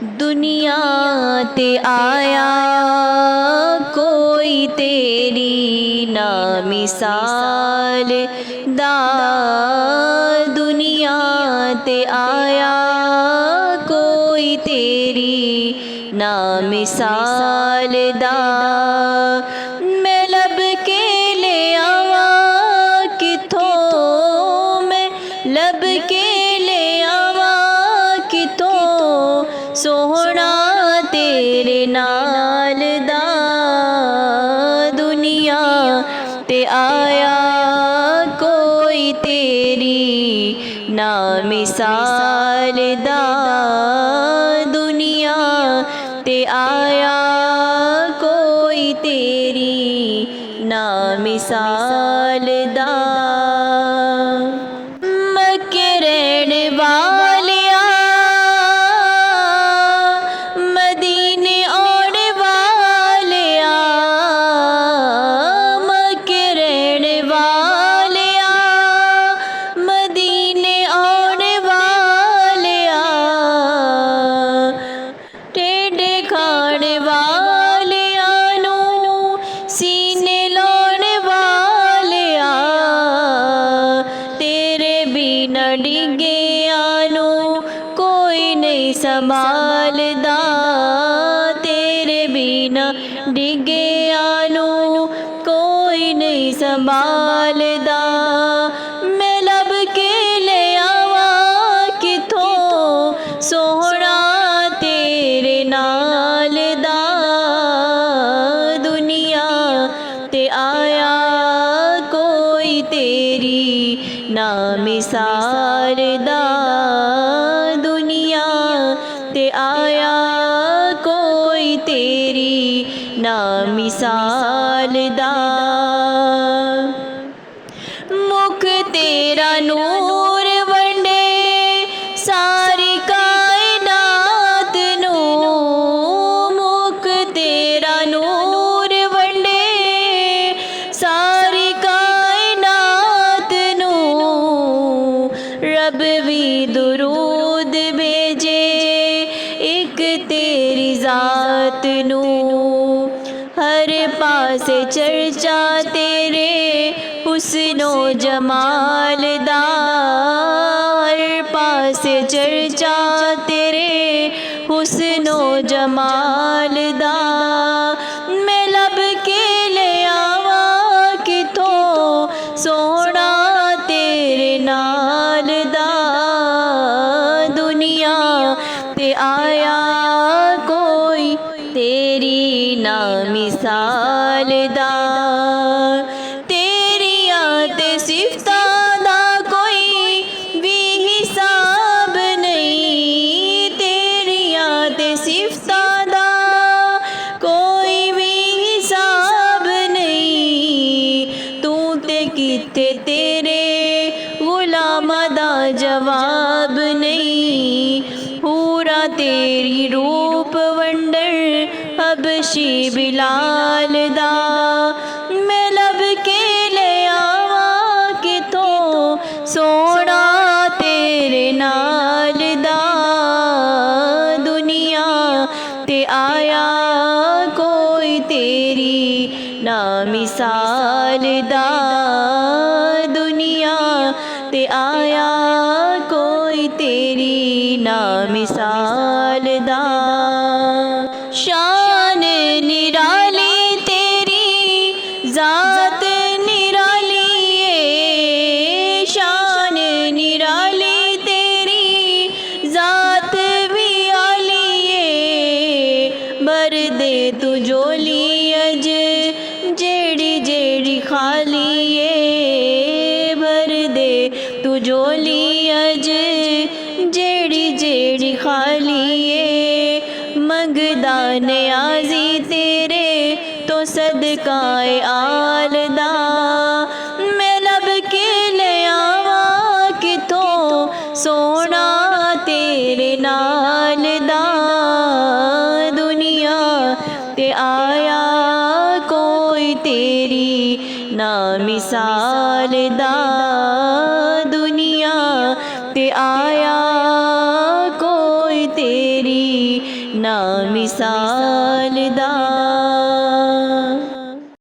दुनिया ते आया कोई तेरी ना मिसाल दा। दुनिया ते आया कोई तेरी ना मिसाल दा। मैं लब के ले आवा किथों, मैं लब के ले आवा किथों सोहना तेरे नाल दा। दुनिया ते आया कोई तेरी ना मिसाल दा। दुनिया ते आया कोई तेरी ना मिसाल दा। मक्के रहने वालिया मदीने आने वालिया, मक्के रहने वालिया मदीने आने वालिया, टेढ़े खाने वालिया नू सीने लाने वालिया, तेरे बिना डिग्गिया नू कोई नहीं संभालदा। तेरे बिना डिग्गिया नू कोई नहीं संभालदा। मैं लब के ले आवा किथों सोहना तेरे नाल दा। दुनिया ते आया कोई तेरी ना मिसाल दा। दुनिया ते आया कोई तेरी ना मिसाल दा। मुख तेरा नूर वंडे सारी कायनात नू, मुख तेरा नूर वंडे सारी कायनात नू। रब भी दुरूद भेजे एक तेरी ज़ात नू। हर पासे चर्चा तेरे हुस्नो जमाल दा। हर पासे चर्चा तेरे हुस्नो जमाल दा। मैं लब के ले आवा किथों सोहना तेरे नाल दा। दुनिया ते आया कोई तेरी ना मिसाल दा। तेरियां ते सिफतां दा कोई भी हिसाब नहीं। तेरियां ते सिफतां दा कोई भी हिसाब नहीं। तू ते किथे तेरे गुलामां दा जवाब नहीं। पूरा तेरी रूप वंडर हबशी बिलाल दा। मैं लब के ले आवा किथों सोहना तेरे नाल दा। दुनिया ते आया कोई तेरी ना मिसाल दा। दुनिया ते आया कोई तेरी ना मिसाल दा। शान निराली तेरी ज़ात निराली है। शान निराली तेरी ज़ात भी आली है। भर दे तू झोली अज जेड़ी जेड़ी खाली है। भर दे तू झोली अज जेड़ी जेड़ी खाली है। मंगदा नियाज़ी तेरे तो सदकाए आल दा। मैं लब के ले आवा किथों सोहना तेरे नाल दा। दुनिया ते आया कोई तेरी ना मिसाल दा। दुनिया ते आया कोई तेरी ना मिसाल दा।